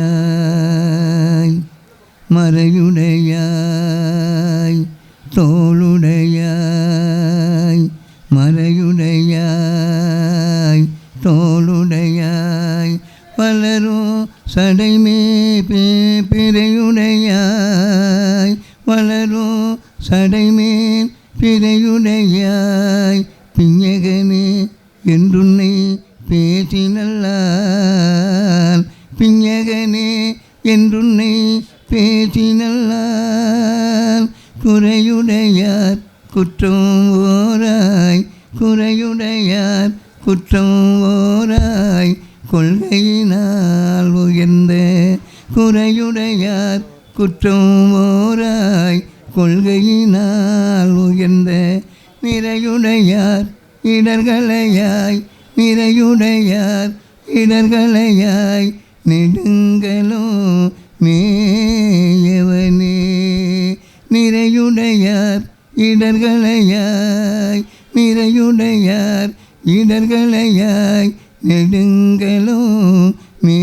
மறையுடையாய் மறையுடையாய் தோளுடையாய் மறையுடையாய் தோளுடையாய் வளரும் சடைமே பிறையுடையாய் வளரும் சடைமேல் பிறையுடையாய் பிஞகனே என்றுன்னை பேசினல்லால் பிஞகனே என்றுன்னை பேசினல்லால் குறையுடையார் குற்றம் ஓராய் குறையுடையார் குற்றம் ஓராய் கொள்கையினால் உயர்ந்த குறையுடையார் குற்றம் ஓராய் கொள்கையினால் உயர்ந்த நிறையுடையார் இடர்களையாய் நிறையுடையார் இடர்களையாய் நெடுங்களோ மேயவனே நிறையுடையார் இடர்களையாய் நிறையுடையார் இடர்களையாய் நெடுங்களோ மே